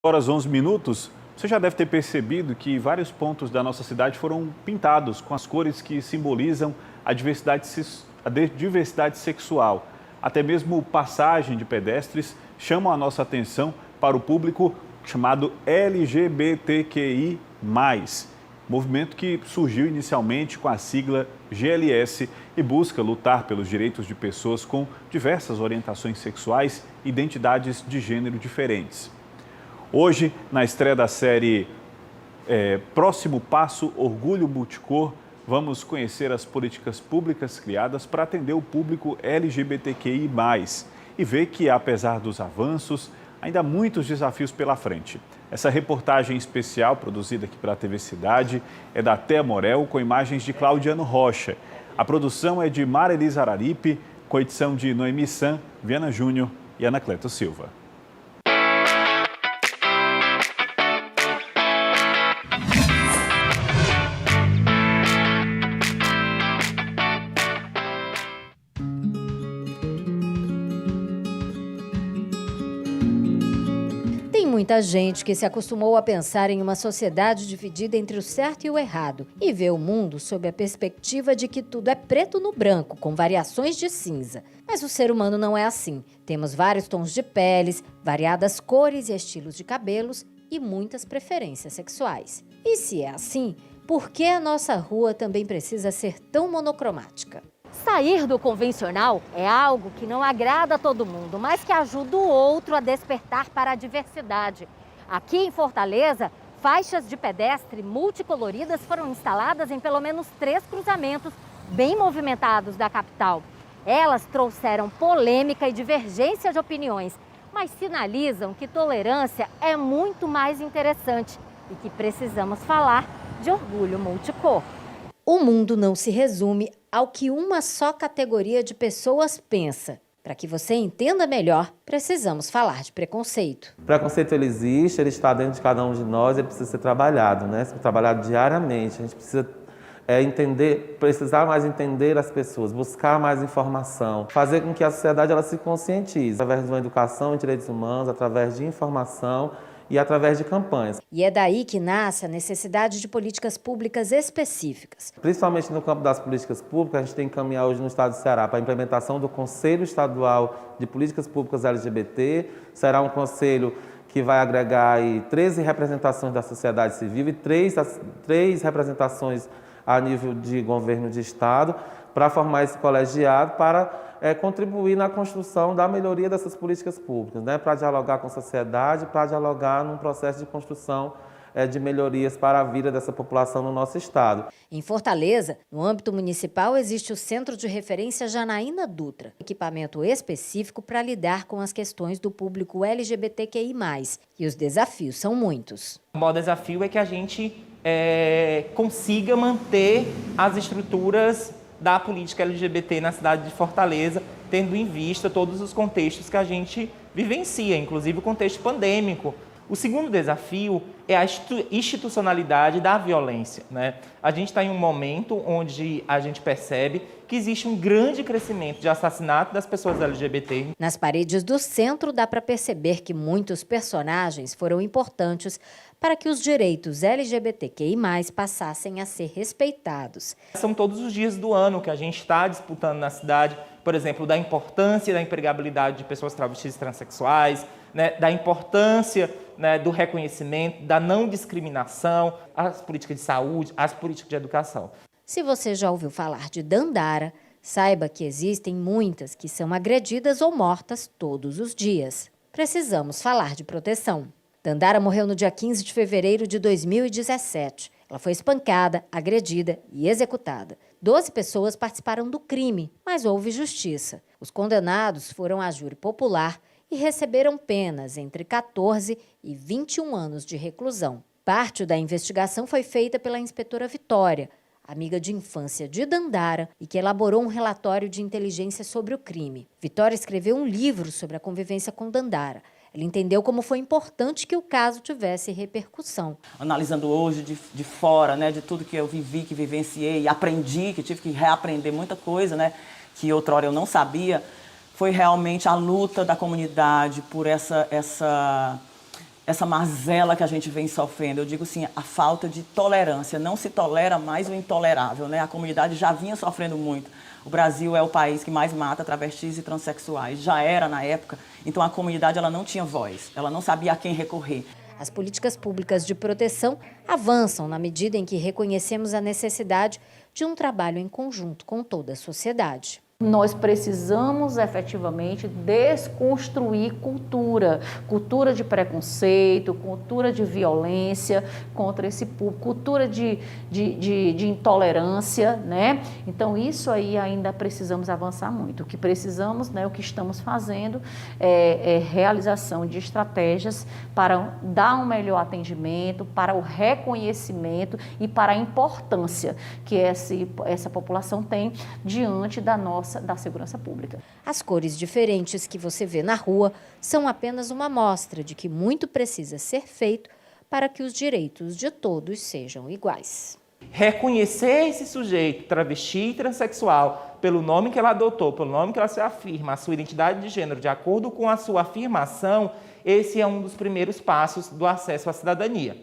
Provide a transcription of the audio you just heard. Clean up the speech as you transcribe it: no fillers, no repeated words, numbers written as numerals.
Horas 11 minutos, você já deve ter percebido que vários pontos da nossa cidade foram pintados com as cores que simbolizam a diversidade sexual. Até mesmo passagem de pedestres chamam a nossa atenção para o público chamado LGBTQI+, movimento que surgiu inicialmente com a sigla GLS e busca lutar pelos direitos de pessoas com diversas orientações sexuais e identidades de gênero diferentes. Hoje, na estreia da série Próximo Passo, Orgulho Multicor, vamos conhecer as políticas públicas criadas para atender o público LGBTQI+, e ver que, apesar dos avanços, ainda há muitos desafios pela frente. Essa reportagem especial, produzida aqui pela TV Cidade, é da Thea Morel, com imagens de Claudiano Rocha. A produção é de Mara Elisa Araripe, com edição de Noemi San, Viana Júnior e Anacleto Silva. Tem muita gente que se acostumou a pensar em uma sociedade dividida entre o certo e o errado e vê o mundo sob a perspectiva de que tudo é preto no branco, com variações de cinza. Mas o ser humano não é assim. Temos vários tons de peles, variadas cores e estilos de cabelos e muitas preferências sexuais. E se é assim, por que a nossa rua também precisa ser tão monocromática? Sair do convencional é algo que não agrada a todo mundo, mas que ajuda o outro a despertar para a diversidade. Aqui em Fortaleza, faixas de pedestre multicoloridas foram instaladas em pelo menos 3 cruzamentos bem movimentados da capital. Elas trouxeram polêmica e divergência de opiniões, mas sinalizam que tolerância é muito mais interessante e que precisamos falar de orgulho multicor. O mundo não se resume ao que uma só categoria de pessoas pensa. Para que você entenda melhor, precisamos falar de preconceito. O preconceito ele existe, ele está dentro de cada um de nós, ele precisa ser trabalhado, né? Ser trabalhado diariamente. A gente precisa precisar mais entender as pessoas, buscar mais informação, fazer com que a sociedade ela se conscientize através de uma educação em direitos humanos, através de informação e através de campanhas. E é daí que nasce a necessidade de políticas públicas específicas. Principalmente no campo das políticas públicas, a gente tem que caminhar hoje no estado do Ceará para a implementação do Conselho Estadual de Políticas Públicas LGBT. Será um conselho que vai agregar aí 13 representações da sociedade civil e três representações a nível de governo de estado, para formar esse colegiado para contribuir na construção da melhoria dessas políticas públicas, né? Para dialogar com a sociedade, para dialogar num processo de construção de melhorias para a vida dessa população no nosso estado. Em Fortaleza, no âmbito municipal, existe o Centro de Referência Janaína Dutra, equipamento específico para lidar com as questões do público LGBTQI+, e os desafios são muitos. O maior desafio é que a gente consiga manter as estruturas da política LGBT na cidade de Fortaleza, tendo em vista todos os contextos que a gente vivencia, inclusive o contexto pandêmico. O segundo desafio é a institucionalidade da violência, né? A gente está em um momento onde a gente percebe que existe um grande crescimento de assassinato das pessoas LGBT. Nas paredes do centro dá para perceber que muitos personagens foram importantes para que os direitos LGBTQI+, passassem a ser respeitados. São todos os dias do ano que a gente está disputando na cidade, por exemplo, da importância da empregabilidade de pessoas travestis e transexuais, né, da importância, né, do reconhecimento, da não discriminação, as políticas de saúde, as políticas de educação. Se você já ouviu falar de Dandara, saiba que existem muitas que são agredidas ou mortas todos os dias. Precisamos falar de proteção. Dandara morreu no dia 15 de fevereiro de 2017. Ela foi espancada, agredida e executada. 12 pessoas participaram do crime, mas houve justiça. Os condenados foram a júri popular e receberam penas entre 14 e 21 anos de reclusão. Parte da investigação foi feita pela inspetora Vitória, amiga de infância de Dandara, e que elaborou um relatório de inteligência sobre o crime. Vitória escreveu um livro sobre a convivência com Dandara. Ela entendeu como foi importante que o caso tivesse repercussão. Analisando hoje de fora, né, de tudo que eu vivi, que vivenciei, aprendi, que tive que reaprender muita coisa, né, que outrora eu não sabia, foi realmente a luta da comunidade por essa essa mazela que a gente vem sofrendo. Eu digo assim, a falta de tolerância. Não se tolera mais o intolerável, né? A comunidade já vinha sofrendo muito. O Brasil é o país que mais mata travestis e transexuais. Já era na época. Então a comunidade ela não tinha voz. Ela não sabia a quem recorrer. As políticas públicas de proteção avançam na medida em que reconhecemos a necessidade de um trabalho em conjunto com toda a sociedade. Nós precisamos efetivamente desconstruir cultura de preconceito, cultura de violência contra esse público, cultura de intolerância, né? Então isso aí ainda precisamos avançar muito. O que precisamos, né, o que estamos fazendo é realização de estratégias para dar um melhor atendimento, para o reconhecimento e para a importância que essa população tem diante da segurança pública. As cores diferentes que você vê na rua são apenas uma amostra de que muito precisa ser feito para que os direitos de todos sejam iguais. Reconhecer esse sujeito travesti e transexual pelo nome que ela adotou, pelo nome que ela se afirma, a sua identidade de gênero, de acordo com a sua afirmação, esse é um dos primeiros passos do acesso à cidadania.